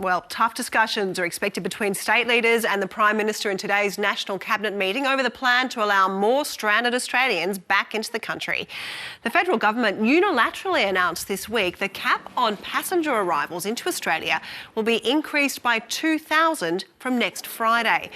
Well, tough discussions are expected between state leaders and the Prime Minister in today's National Cabinet meeting over the plan to allow more stranded Australians back into the country. The federal government unilaterally announced this week the cap on passenger arrivals into Australia will be increased by 2,000 from next Friday.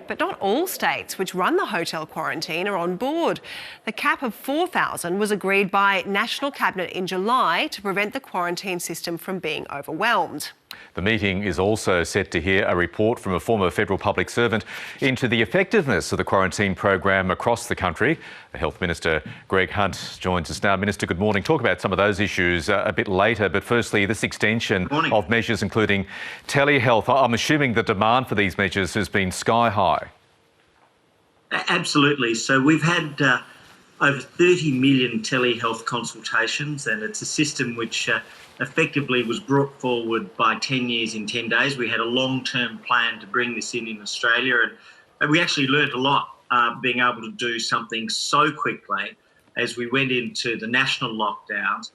But not all states which run the hotel quarantine are on board. The cap of 4,000 was agreed by National Cabinet in July to prevent the quarantine system from being overwhelmed. The meeting is also set to hear a report from a former federal public servant into the effectiveness of the quarantine program across the country. Health Minister Greg Hunt joins us now. Minister, good morning. Talk about some of those issues a bit later, but firstly, this extension of measures including telehealth. I'm assuming the demand for these measures has been sky high. Absolutely. So we've had over 30 million telehealth consultations, and it's a system which effectively was brought forward by 10 years in 10 days. We had a long-term plan to bring this in Australia, and we actually learned a lot being able to do something so quickly as we went into the national lockdowns.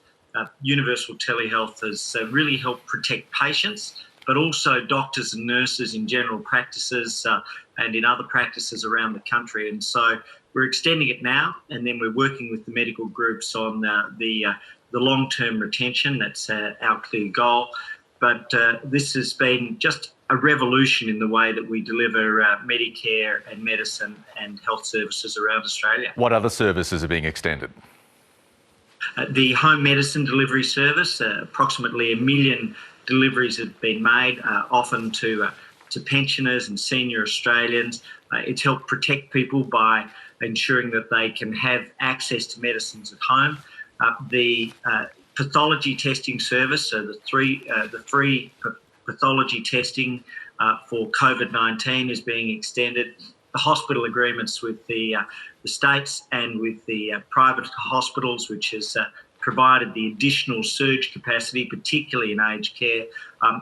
Universal telehealth has really helped protect patients, but also doctors and nurses in general practices and in other practices around the country. And so we're extending it now, and then we're working with the medical groups on the long-term retention. That's our clear goal. But this has been just a revolution in the way that we deliver Medicare and medicine and health services around Australia. What other services are being extended? The home medicine delivery service, approximately 1 million deliveries have been made, often to pensioners and senior Australians. It's helped protect people by ensuring that they can have access to medicines at home. The pathology testing service, so the free pathology testing for COVID-19 is being extended. The hospital agreements with the states and with the private hospitals, which has provided the additional surge capacity, particularly in aged care,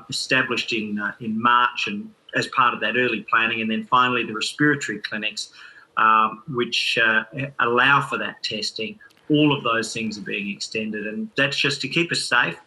established in March and as part of that early planning. And then finally the respiratory clinics, which allow for that testing. All of those things are being extended, and that's just to keep us safe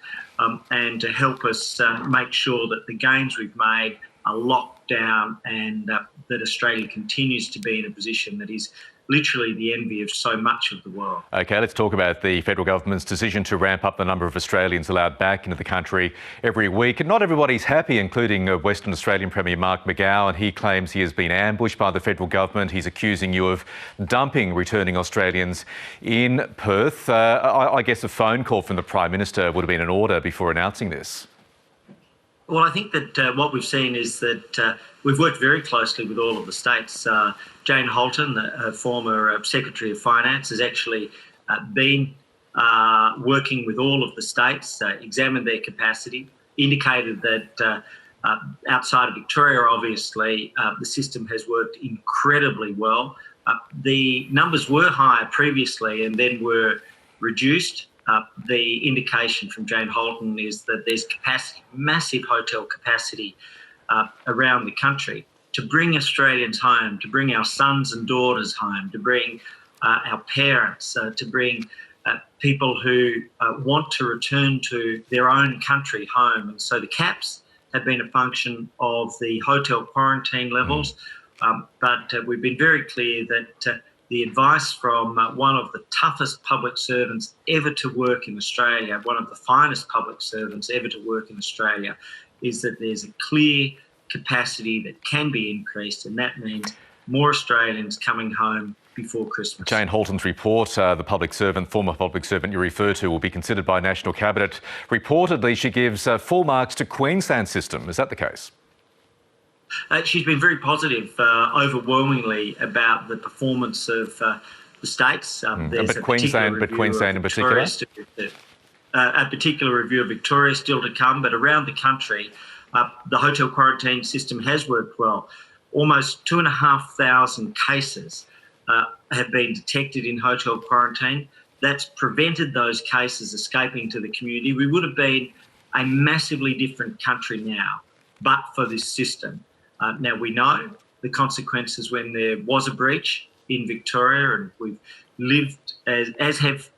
and to help us make sure that the gains we've made are locked down and that Australia continues to be in a position that is literally the envy of so much of the world. OK, let's talk about the federal government's decision to ramp up the number of Australians allowed back into the country every week. And not everybody's happy, including Western Australian Premier Mark McGowan. He claims he has been ambushed by the federal government. He's accusing you of dumping returning Australians in Perth. I guess a phone call from the Prime Minister would have been in order before announcing this. Well, I think that what we've seen is that we've worked very closely with all of the states. Jane Holton, the former Secretary of Finance, has actually been working with all of the states, examined their capacity, indicated that outside of Victoria, obviously, the system has worked incredibly well. The numbers were higher previously and then were reduced. The indication from Jane Holton is that there's capacity, massive hotel capacity around the country to bring Australians home, to bring our sons and daughters home, to bring our parents, to bring people who want to return to their own country home. And so the caps have been a function of the hotel quarantine levels, but we've been very clear that the advice from one of the toughest public servants ever to work in Australia, one of the finest public servants ever to work in Australia, is that there's a clear capacity that can be increased, and that means more Australians coming home before Christmas. Jane Holton's report, the former public servant you refer to, will be considered by National Cabinet. Reportedly, she gives full marks to Queensland's system. Is that the case? She's been very positive, overwhelmingly, about the performance of the states. But Queensland in particular? A particular review of Victoria still to come, but around the country, the hotel quarantine system has worked well. Almost 2,500 cases have been detected in hotel quarantine. That's prevented those cases escaping to the community. We would have been a massively different country now, but for this system. Now, we know the consequences when there was a breach in Victoria, and we've lived, as have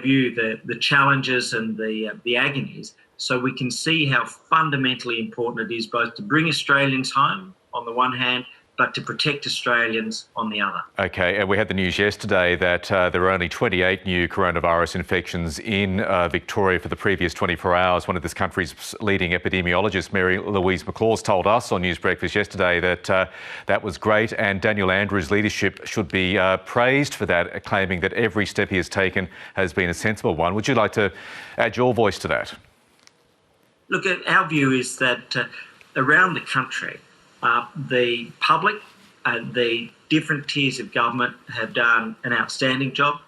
you, the challenges and the agonies so we can see how fundamentally important it is both to bring Australians home on the one hand, but to protect Australians on the other. Okay, and we had the news yesterday that there were only 28 new coronavirus infections in Victoria for the previous 24 hours. One of this country's leading epidemiologists, Mary Louise McLaws, told us on News Breakfast yesterday that that was great, and Daniel Andrews' leadership should be praised for that, claiming that every step he has taken has been a sensible one. Would you like to add your voice to that? Look, our view is that around the country, the public, the different tiers of government have done an outstanding job.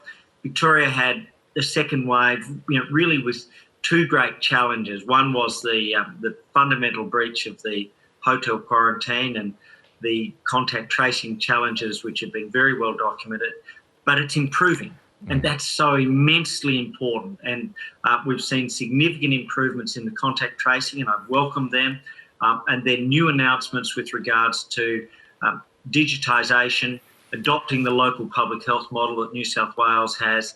Victoria had the second wave, really with two great challenges. One was the fundamental breach of the hotel quarantine and the contact tracing challenges, which have been very well documented, but it's improving. And that's so immensely important. And we've seen significant improvements in the contact tracing, and I've welcomed them. And then new announcements with regards to digitisation, adopting the local public health model that New South Wales has,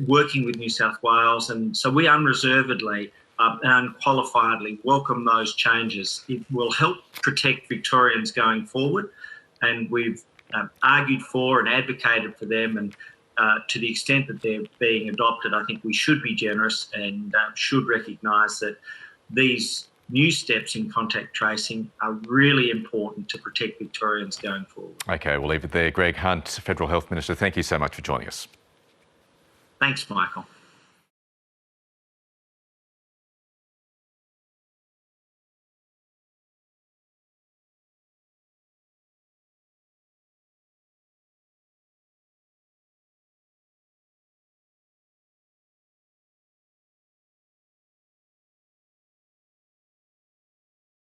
working with New South Wales. And so we unreservedly and unqualifiedly welcome those changes. It will help protect Victorians going forward. And we've argued for and advocated for them. And to the extent that they're being adopted, I think we should be generous and should recognise that these new steps in contact tracing are really important to protect Victorians going forward. Okay, we'll leave it there. Greg Hunt, Federal Health Minister, thank you so much for joining us. Thanks, Michael.